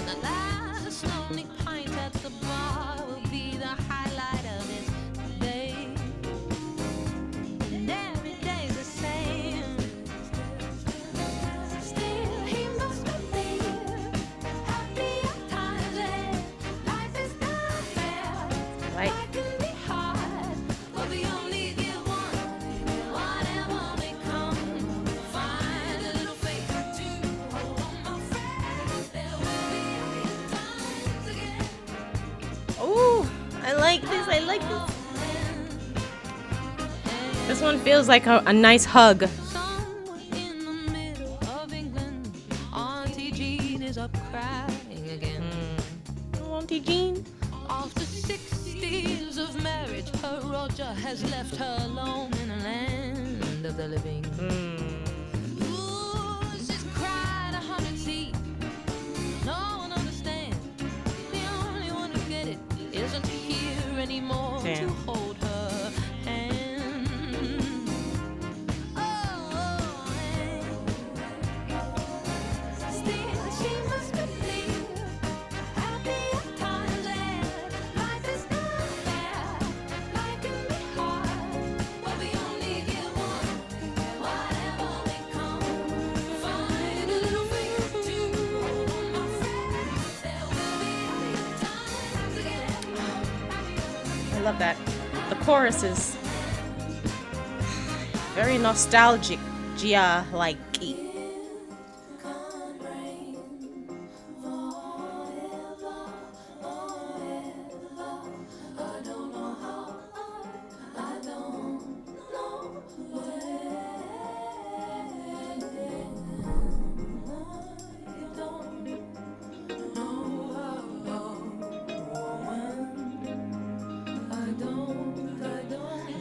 [SPEAKER 2] The last lonely pint at the bar will be the highlight of his day. And every day's the same. Still, he must believe happier times ahead. Life is not fair.
[SPEAKER 1] Right.
[SPEAKER 2] Life can be hard, but we only get one. Whatever may come, find a little faith to hold on, my friend. There will be times again.
[SPEAKER 1] Oh, I like this. I like this. This one feels like a nice hug.
[SPEAKER 2] Somewhere in the middle of England, Auntie Jean is up crying again.
[SPEAKER 1] Auntie Jean.
[SPEAKER 2] After 6 years of marriage, her Roger has left her alone in the land of the living. Ooh, she's cried 100 seas. No one understands. The only one who get it isn't here anymore
[SPEAKER 1] Damn.
[SPEAKER 2] to hold her hand. Oh, still she must believe happier times ahead. Life is not fair. Life can be hard, but we only get one. Whatever may come, find a little faith to hold on, my friend. There will be times again.
[SPEAKER 1] I love that. The chorus is very nostalgic. Gia like.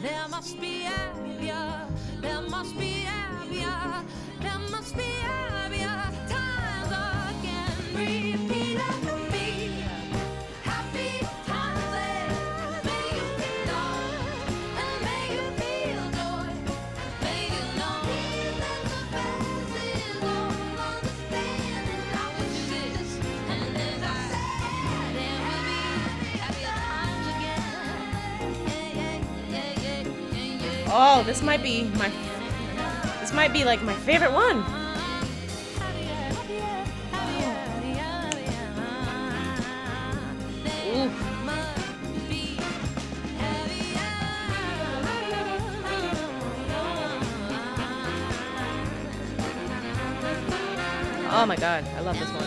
[SPEAKER 2] There must be happier, there must be happier, there must be happier times again. Repeat after me. Happy times ahead. May you be joy, and may you feel joy. May you know that the best is all understanding. I wish this, and as I said, there will be happier times again.
[SPEAKER 1] Oh, this might be like my favorite one. Ooh. Oh my god, I love this one.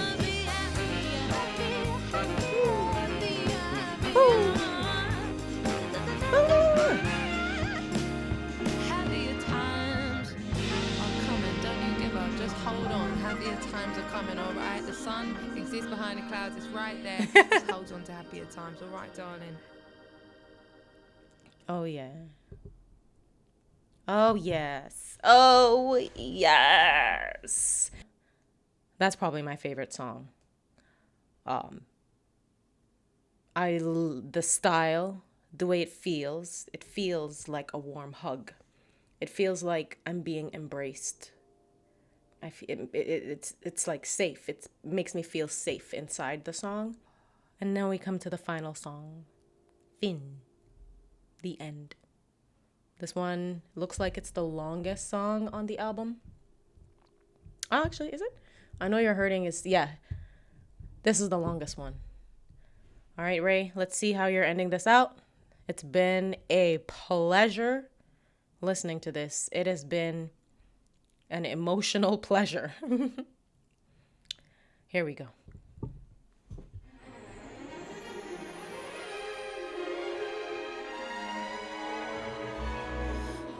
[SPEAKER 2] Happier times are coming, don't you give up, just hold on. Happier times are coming, alright? The sun exists behind the clouds, it's right there. Just hold on to happier times, alright, darling?
[SPEAKER 1] Oh yeah. Oh yes. Oh yes. That's probably my favorite song. The style, the way it feels like a warm hug. It feels like I'm being embraced. It's like safe. It makes me feel safe inside the song. And now we come to the final song, Fin, the end. This one looks like it's the longest song on the album. Oh, actually, is it? I Know You're Hurting is, yeah. This is the longest one. All right, Ray, let's see how you're ending this out. It's been a pleasure listening to this. It has been an emotional pleasure. Here we go.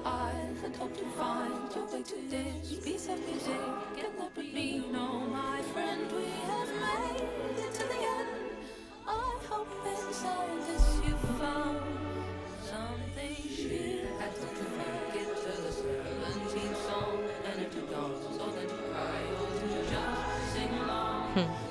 [SPEAKER 2] I had hoped to find your way to this piece of music. Get up with me, no, my friend, we have made it to the end. I hope inside this you found something new. I hope to make it to the 17th song, and if you don't, so then to cry or to just sing along.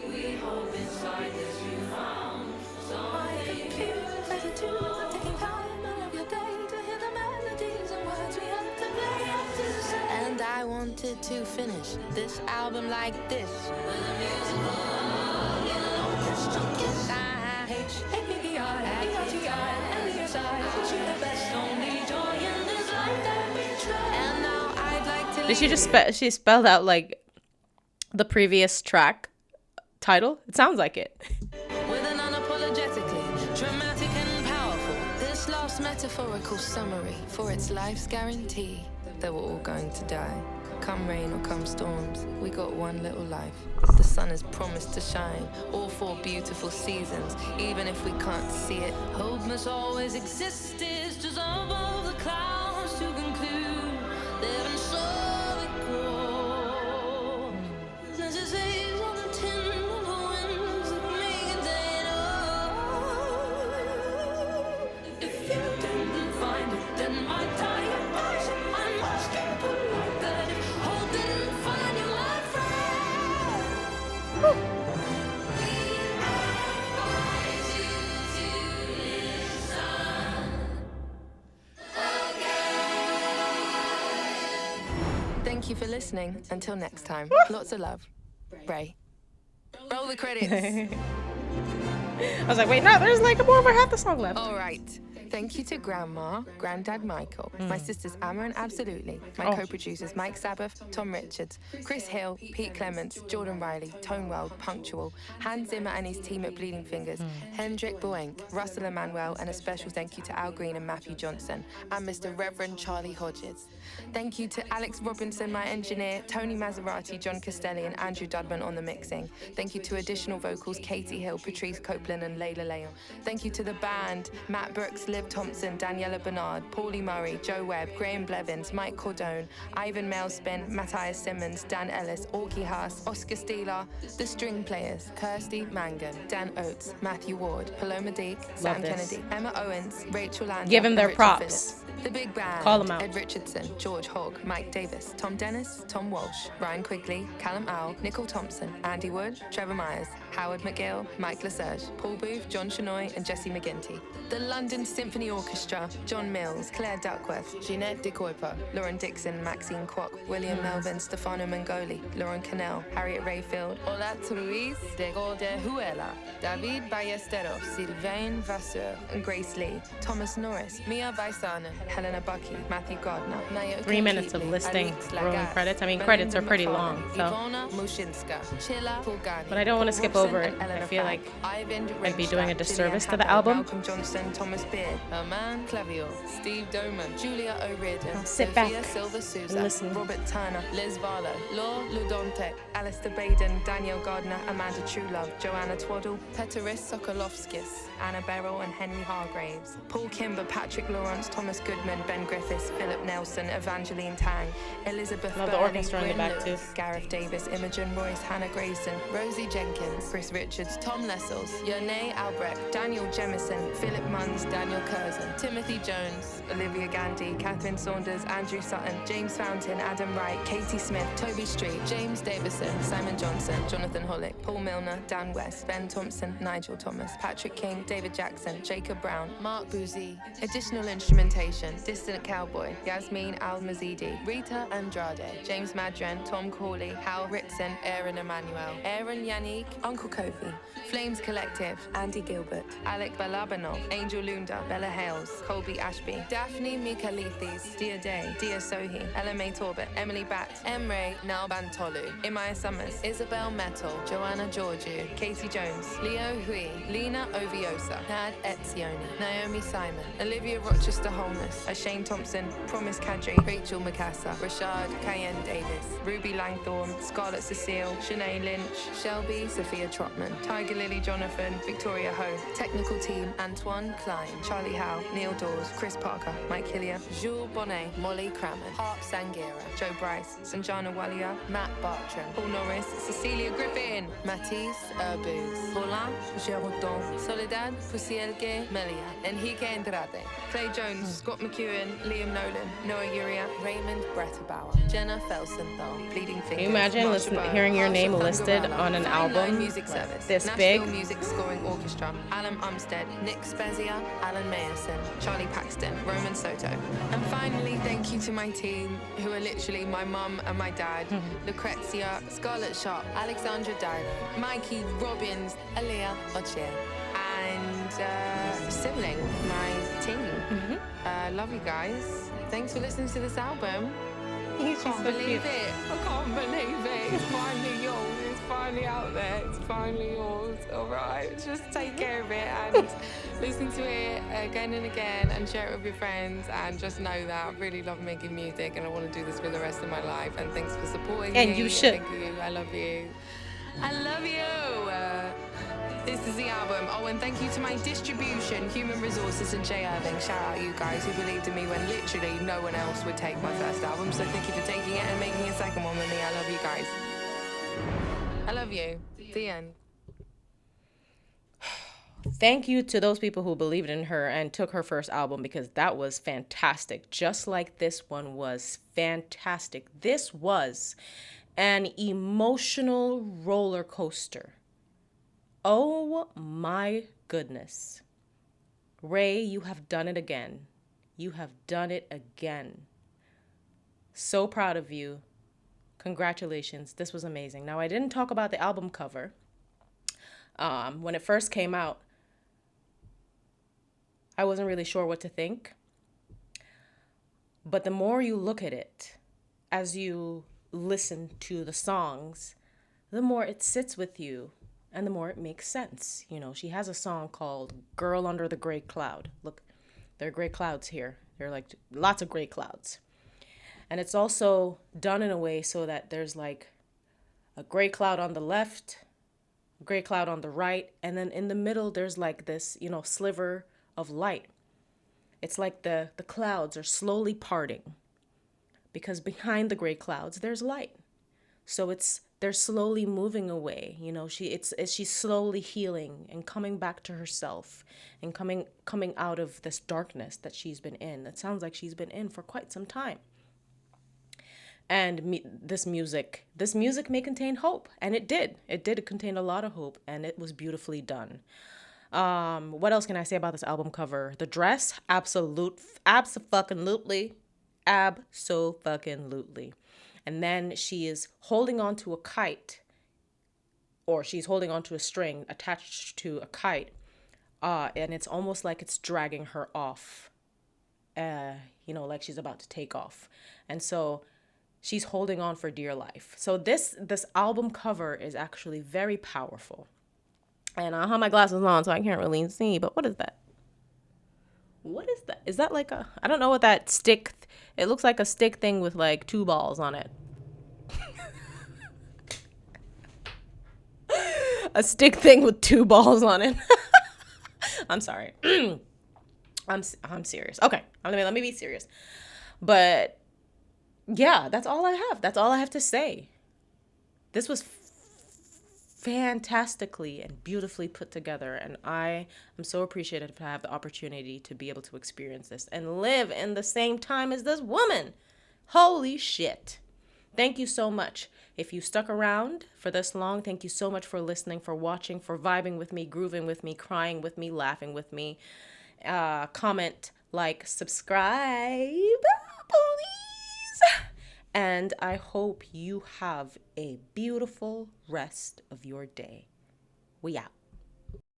[SPEAKER 2] We hope inside this you found something new. My computer plays a tune, I'm taking time out of your day to hear the melodies and words we have to play and to say. And I wanted to finish this album like this. With a musical, yellow orchestra kiss.
[SPEAKER 1] Did she just she spelled out like the previous track title? It sounds like it.
[SPEAKER 2] With an unapologetically dramatic and powerful, this last metaphorical summary for its life's guarantee that we're all going to die. Come rain or come storms, we got one little life. The sun is promised to shine, all 4 beautiful seasons, even if we can't see it. Hope must always exist, is just above the clouds to conclude. They've been so we grow. There's a haze on the tin of the winds that make a day know. If you didn't find it, then my tired eyes I must get put like that. If hope didn't find you, my friend, we advise you to listen again. Thank you for listening. Until next time, lots of love. Ray. Roll the credits.
[SPEAKER 1] I was like, wait, no, there's like more over half the song left.
[SPEAKER 2] All right. Thank you to Grandma, Granddad Michael, my sisters Amma and Absolutely, my co-producers Mike Sabbath, Tom Richards, Chris Hill, Pete Clements, Jordan Riley, Tone Weld, Punctual, Hans Zimmer and his team at Bleeding Fingers, Hendrik Boenk, Russell Emanuel, and a special thank you to Al Green and Matthew Johnson, and Mr. Reverend Charlie Hodges. Thank you to Alex Robinson, my engineer, Tony Maserati, John Castelli, and Andrew Dudman on the mixing. Thank you to additional vocals Katie Hill, Patrice Copeland, and Layla Leon. Thank you to the band, Matt Brooks, Liv Thompson, Daniela Bernard, Paulie Murray, Joe Webb, Graham Blevins, Mike Cordone, Ivan Mailspin, Matthias Simmons, Dan Ellis, Orky Haas, Oscar Steeler, the string players, Kirsty Mangan, Dan Oates, Matthew Ward, Paloma Deek, Sam Kennedy, Emma Owens, Rachel Lander,
[SPEAKER 1] Give him their
[SPEAKER 2] Richard
[SPEAKER 1] props.
[SPEAKER 2] Phillips. The Big Band,
[SPEAKER 1] Call 'em out.
[SPEAKER 2] Ed Richardson, George Hogg, Mike Davis, Tom Dennis, Tom Walsh, Ryan Quigley, Callum Owl, Nicole Thompson, Andy Wood, Trevor Myers, Howard McGill, Mike Lesage, Paul Booth, John Shanoy, and Jesse McGinty. The London Symphony Orchestra, John Mills, Claire Duckworth, Jeanette de Kuiper, Lauren Dixon, Maxine Kwok, William Melvin, Stefano Mangoli, Lauren Cannell, Harriet Rayfield, Olat Ruiz, Diego de Huela, David Ballesteros, Sylvain Vasseur, and Grace Lee, Thomas Norris, Mia Vaisanen, Helena Bucky, Matthew Gardner, Naoki
[SPEAKER 1] 3 minutes of listing rolling credits. I mean, credits are pretty long, so.
[SPEAKER 2] Ivona Mushinska, Chilla Pulgani,
[SPEAKER 1] But I don't want to skip over it. I feel like I'd be doing a disservice to the album.
[SPEAKER 2] Malcolm Johnston, Thomas Beard, Herman Clavier, Steve Doman, Julia O'Riordan,
[SPEAKER 1] I'll sit
[SPEAKER 2] Sophia
[SPEAKER 1] back
[SPEAKER 2] Silva
[SPEAKER 1] and
[SPEAKER 2] Souza,
[SPEAKER 1] listen.
[SPEAKER 2] Robert Turner, Liz Varlow, Law Ludontek, Alistair Baden, Daniel Gardner, Amanda Truelove, Joanna Twaddle, Peteris Sokolovskis, Anna Beryl and Henry Hargraves, Paul Kimber, Patrick Lawrence, Thomas Good.
[SPEAKER 6] Goodman, Ben Griffiths, Philip Nelson, Evangeline Tang, Elizabeth
[SPEAKER 1] Love the
[SPEAKER 6] Burley,
[SPEAKER 1] orchestra in the
[SPEAKER 6] Bryn
[SPEAKER 1] back, too.
[SPEAKER 6] Lewis, Gareth Davis, Imogen Royce, Hannah Grayson, Rosie Jenkins, Chris Richards, Tom Lessels, Yone Albrecht, Daniel Jemison, Philip Munns, Daniel Curzon, Timothy Jones, Olivia Gandy, Catherine Saunders, Andrew Sutton, James Fountain, Adam Wright, Katie Smith, Toby Street, James Davison, Simon Johnson, Jonathan Hollick, Paul Milner, Dan West, Ben Thompson, Nigel Thomas, Patrick King, David Jackson, Jacob Brown, Mark Boozy. Additional instrumentation, Distant Cowboy, Yasmin Al-Mazidi, Rita Andrade, James Madren, Tom Corley, Hal Ritson, Aaron Emmanuel, Aaron Yannick, Uncle Kofi, Flames Collective, Andy Gilbert, Alec Balabanov, Angel Lunda, Bella Hales, Colby Ashby, Daphne Mikalithis, Dia Day, Dia Sohi, LMA Torbett, Emily Batt, Emre Nalbantolu, Imaya Summers, Isabel Metal, Joanna Georgiou, Katie Jones, Leo Hui, Lena Oviosa, Nad Etzioni, Naomi Simon, Olivia Rochester Holness, Ashane Thompson, Promise Kadri, Rachel Mikasa, Rashad Cayenne Davis, Ruby Langthorne, Scarlett Cecile, Shanae Lynch, Shelby Sophia Trotman, Tiger Lily Jonathan, Victoria Ho, Technical Team, Antoine Klein, Charlie Howe, Neil Dawes, Chris Parker, Mike Hillier, Jules Bonnet, Molly Crammond, Harp Sangira, Joe Bryce, Sanjana Walia, Matt Bartram, Paul Norris, Cecilia Griffin, Matisse Urbuz, Paulin Géraudon, Soledad Pusielge Melia, Enrique Andrade, Clay Jones, Scott McEwen, Liam Nolan, Noah Uria, Raymond Bretterbauer, Jenna Felsenthal, Bleeding Fingers.
[SPEAKER 1] Can you imagine hearing your name listed on an album
[SPEAKER 6] Music Service,
[SPEAKER 1] this
[SPEAKER 6] Nashville
[SPEAKER 1] big?
[SPEAKER 6] Music Scoring Orchestra, Alan Umstead, Nick Spezia, Alan Mayerson, Charlie Paxton, Roman Soto. And finally, thank you to my team, who are literally my mum and my dad, Lucrezia, Scarlett Sharp, Alexandra Dylan, Mikey Robbins, Aaliyah Ochier, and Sibling, my team. Love you guys. Thanks for listening to this album. I can't believe it. I can't believe it. It's finally yours. It's finally out there. It's finally yours. All right. Just take care of it and listen to it again and again and share it with your friends. And just know that I really love making music and I want to do this for the rest of my life. And thanks for supporting me.
[SPEAKER 1] And you should.
[SPEAKER 6] Thank you. I love you. I love you. This is the album. Oh, and thank you to my distribution, Human Resources and Jay Irving. Shout out you guys who believed in me when literally no one else would take my first album. So thank you for taking it and making a second one with me. I love you guys. I love you. The end.
[SPEAKER 1] Thank you to those people who believed in her and took her first album, because that was fantastic. Just like this one was fantastic. This was an emotional roller coaster. Oh my goodness. Raye, you have done it again. You have done it again. So proud of you. Congratulations. This was amazing. Now, I didn't talk about the album cover. When it first came out, I wasn't really sure what to think. But the more you look at it, as you listen to the songs, the more it sits with you. And the more it makes sense. You know, she has a song called Girl Under the Gray Cloud. Look, there are gray clouds here. There are like lots of gray clouds. And it's also done in a way so that there's like a gray cloud on the left, a gray cloud on the right. And then in the middle, there's like this, you know, sliver of light. It's like the clouds are slowly parting. Because behind the gray clouds, there's light. So they're slowly moving away. You know, she's slowly healing and coming back to herself and coming out of this darkness that she's been in. It sounds like she's been in for quite some time. And this music may contain hope, and it did. It contained a lot of hope, and it was beautifully done. What else can I say about this album cover? The dress, abso-fucking-lutely. And then she is holding on to a kite, or she's holding on to a string attached to a kite. And it's almost like it's dragging her off, you know, like she's about to take off. And so she's holding on for dear life. So this album cover is actually very powerful. And I have my glasses on, so I can't really see, but what is that? What is that? Is that like I don't know what that stick, it looks like a stick thing with like 2 balls on it. A stick thing with 2 balls on it. I'm sorry. I'm serious. Okay, let me be serious. But yeah, that's all I have. That's all I have to say. This was fantastically and beautifully put together, and I am so appreciative to have the opportunity to be able to experience this and live in the same time as this woman. Holy shit. Thank you so much. If you stuck around for this long, thank you so much for listening, for watching, for vibing with me, grooving with me, crying with me, laughing with me. Comment, like, subscribe, please. And I hope you have a beautiful rest of your day. We out.